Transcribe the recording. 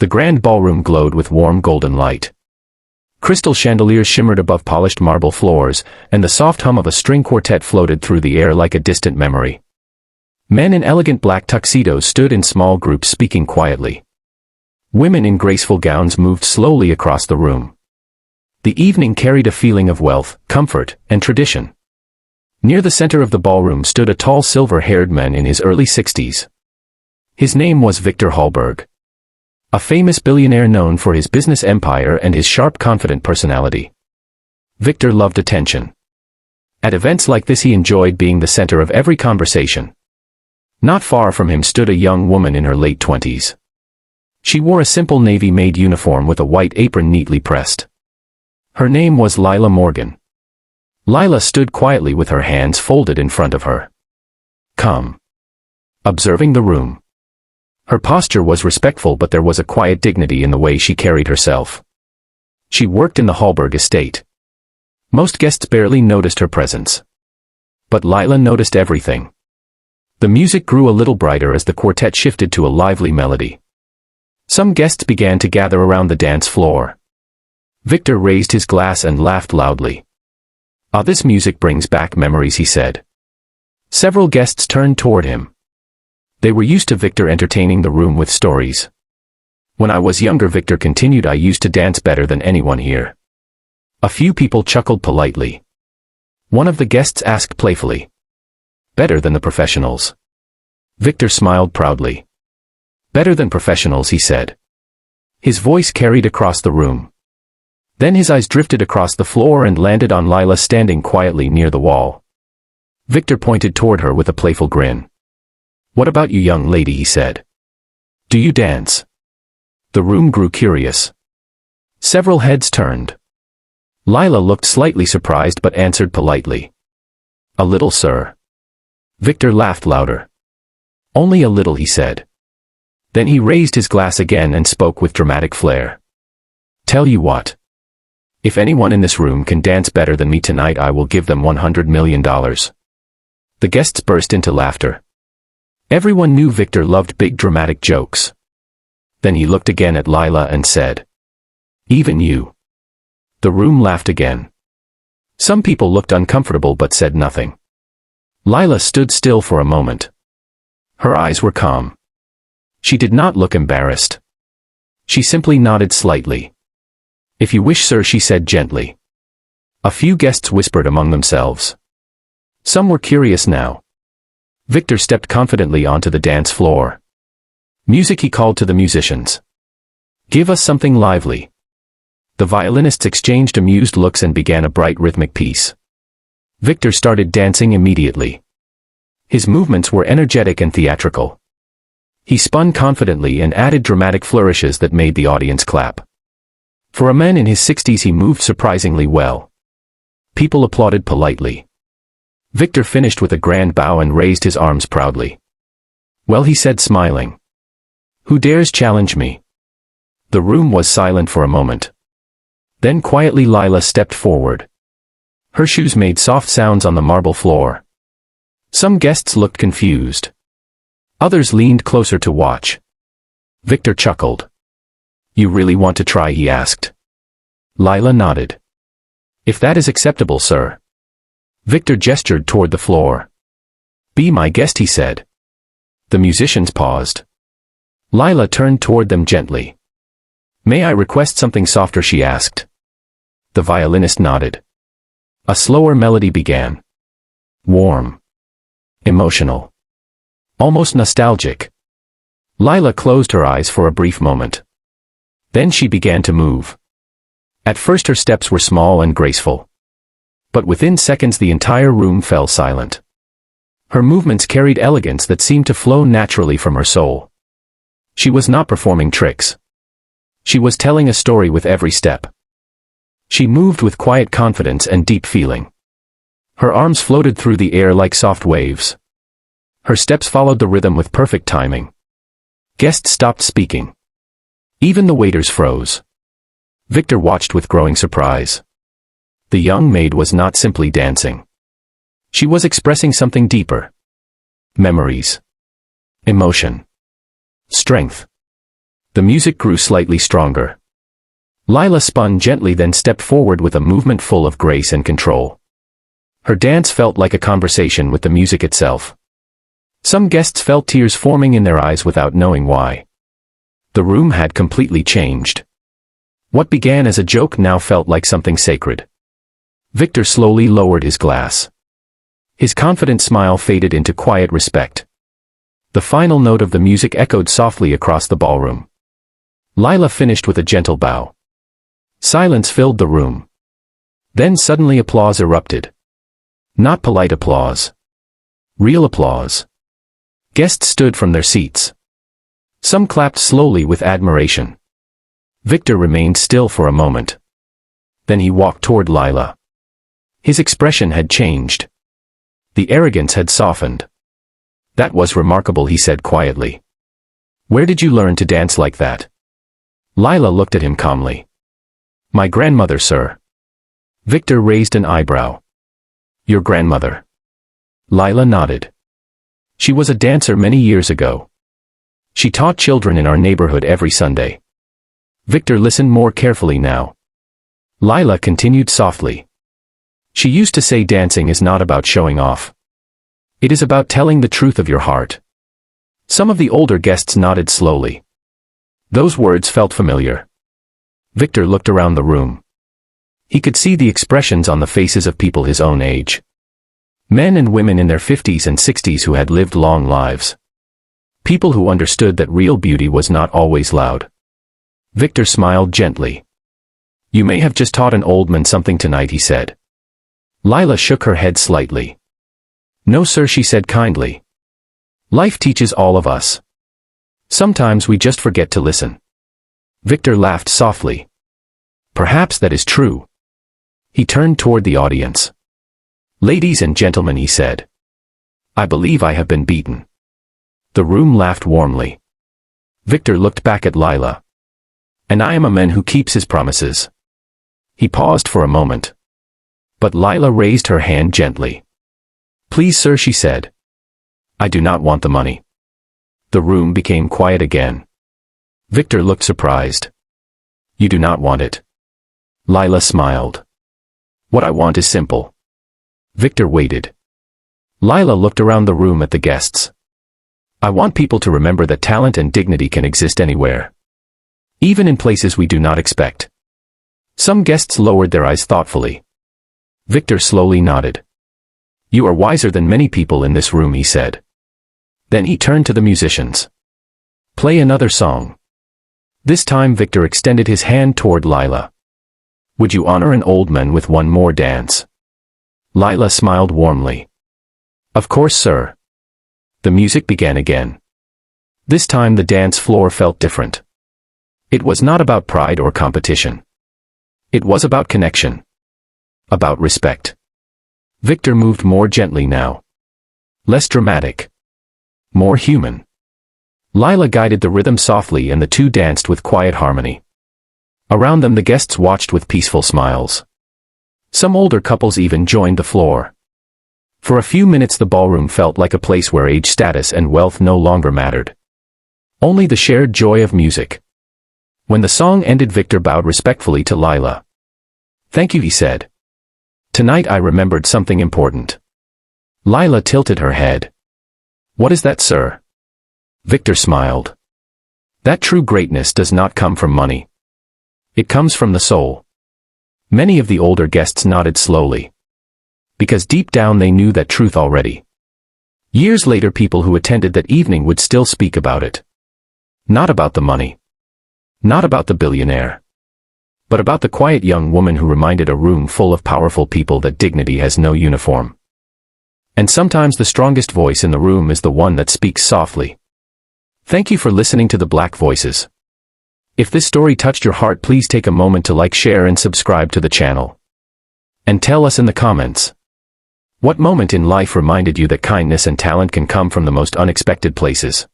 The grand ballroom glowed with warm golden light. Crystal chandeliers shimmered above polished marble floors, and the soft hum of a string quartet floated through the air like a distant memory. Men in elegant black tuxedos stood in small groups speaking quietly. Women in graceful gowns moved slowly across the room. The evening carried a feeling of wealth, comfort, and tradition. Near the center of the ballroom stood a tall silver-haired man in his early 60s. His name was Victor Hallberg. A famous billionaire known for his business empire and his sharp, confident personality. Victor loved attention. At events like this he enjoyed being the center of every conversation. Not far from him stood a young woman in her late 20s. She wore a simple navy Maid uniform with a white apron neatly pressed. Her name was Lila Morgan. Lila stood quietly with her hands folded in front of her. Calm. Observing the room. Her posture was respectful, but there was a quiet dignity in the way she carried herself. She worked in the Hallberg estate. Most guests barely noticed her presence. But Lila noticed everything. The music grew a little brighter as the quartet shifted to a lively melody. Some guests began to gather around the dance floor. Victor raised his glass and laughed loudly. "Ah, this music brings back memories," he said. Several guests turned toward him. They were used to Victor entertaining the room with stories. "When I was younger," Victor continued, "I used to dance better than anyone here." A few people chuckled politely. One of the guests asked playfully, "Better than the professionals?" Victor smiled proudly. "Better than professionals," he said. His voice carried across the room. Then his eyes drifted across the floor and landed on Lila standing quietly near the wall. Victor pointed toward her with a playful grin. "What about you, young lady?" he said. "Do you dance?" The room grew curious. Several heads turned. Lila looked slightly surprised but answered politely, "A little, sir." Victor laughed louder. "Only a little," he said. Then he raised his glass again and spoke with dramatic flair. "Tell you what. If anyone in this room can dance better than me tonight, I will give them $100 million. The guests burst into laughter. Everyone knew Victor loved big dramatic jokes. Then he looked again at Lila and said, "Even you." The room laughed again. Some people looked uncomfortable but said nothing. Lila stood still for a moment. Her eyes were calm. She did not look embarrassed. She simply nodded slightly. "If you wish, sir," she said gently. A few guests whispered among themselves. Some were curious now. Victor stepped confidently onto the dance floor. "Music," he called to the musicians. "Give us something lively." The violinists exchanged amused looks and began a bright rhythmic piece. Victor started dancing immediately. His movements were energetic and theatrical. He spun confidently and added dramatic flourishes that made the audience clap. For a man in his 60s, he moved surprisingly well. People applauded politely. Victor finished with a grand bow and raised his arms proudly. "Well," he said, smiling. "Who dares challenge me?" The room was silent for a moment. Then quietly Lila stepped forward. Her shoes made soft sounds on the marble floor. Some guests looked confused. Others leaned closer to watch. Victor chuckled. "You really want to try?" he asked. Lila nodded. "If that is acceptable, sir." Victor gestured toward the floor. "Be my guest," he said. The musicians paused. Lila turned toward them gently. "May I request something softer?" she asked. The violinist nodded. A slower melody began. Warm. Emotional. Almost nostalgic. Lila closed her eyes for a brief moment. Then she began to move. At first her steps were small and graceful. But within seconds the entire room fell silent. Her movements carried elegance that seemed to flow naturally from her soul. She was not performing tricks. She was telling a story with every step. She moved with quiet confidence and deep feeling. Her arms floated through the air like soft waves. Her steps followed the rhythm with perfect timing. Guests stopped speaking. Even the waiters froze. Victor watched with growing surprise. The young maid was not simply dancing. She was expressing something deeper. Memories. Emotion. Strength. The music grew slightly stronger. Lila spun gently, then stepped forward with a movement full of grace and control. Her dance felt like a conversation with the music itself. Some guests felt tears forming in their eyes without knowing why. The room had completely changed. What began as a joke now felt like something sacred. Victor slowly lowered his glass. His confident smile faded into quiet respect. The final note of the music echoed softly across the ballroom. Lila finished with a gentle bow. Silence filled the room. Then suddenly applause erupted. Not polite applause. Real applause. Guests stood from their seats. Some clapped slowly with admiration. Victor remained still for a moment. Then he walked toward Lila. His expression had changed. The arrogance had softened. "That was remarkable," he said quietly. "Where did you learn to dance like that?" Lila looked at him calmly. "My grandmother, sir." Victor raised an eyebrow. "Your grandmother?" Lila nodded. "She was a dancer many years ago. She taught children in our neighborhood every Sunday." Victor listened more carefully now. Lila continued softly. "She used to say dancing is not about showing off. It is about telling the truth of your heart." Some of the older guests nodded slowly. Those words felt familiar. Victor looked around the room. He could see the expressions on the faces of people his own age. Men and women in their 50s and 60s who had lived long lives. People who understood that real beauty was not always loud. Victor smiled gently. "You may have just taught an old man something tonight," he said. Lila shook her head slightly. "No, sir," she said kindly. "Life teaches all of us. Sometimes we just forget to listen." Victor laughed softly. "Perhaps that is true." He turned toward the audience. "Ladies and gentlemen," he said, "I believe I have been beaten." The room laughed warmly. Victor looked back at Lila. "And I am a man who keeps his promises." He paused for a moment. But Lila raised her hand gently. "Please, sir," she said. "I do not want the money." The room became quiet again. Victor looked surprised. "You do not want it?" Lila smiled. "What I want is simple." Victor waited. Lila looked around the room at the guests. "I want people to remember that talent and dignity can exist anywhere. Even in places we do not expect." Some guests lowered their eyes thoughtfully. Victor slowly nodded. "You are wiser than many people in this room," he said. Then he turned to the musicians. "Play another song." This time Victor extended his hand toward Lila. "Would you honor an old man with one more dance?" Lila smiled warmly. "Of course, sir." The music began again. This time the dance floor felt different. It was not about pride or competition. It was about connection. About respect. Victor moved more gently now. Less dramatic. More human. Lila guided the rhythm softly and the two danced with quiet harmony. Around them the guests watched with peaceful smiles. Some older couples even joined the floor. For a few minutes the ballroom felt like a place where age, status and wealth no longer mattered. Only the shared joy of music. When the song ended, Victor bowed respectfully to Lila. "Thank you," he said. "Tonight I remembered something important." Lila tilted her head. "What is that, sir?" Victor smiled. "That true greatness does not come from money. It comes from the soul." Many of the older guests nodded slowly. Because deep down they knew that truth already. Years later people who attended that evening would still speak about it. Not about the money. Not about the billionaire. But about the quiet young woman who reminded a room full of powerful people that dignity has no uniform. And sometimes the strongest voice in the room is the one that speaks softly. Thank you for listening to the Black Voices. If this story touched your heart, please take a moment to like, share and subscribe to the channel. And tell us in the comments. What moment in life reminded you that kindness and talent can come from the most unexpected places?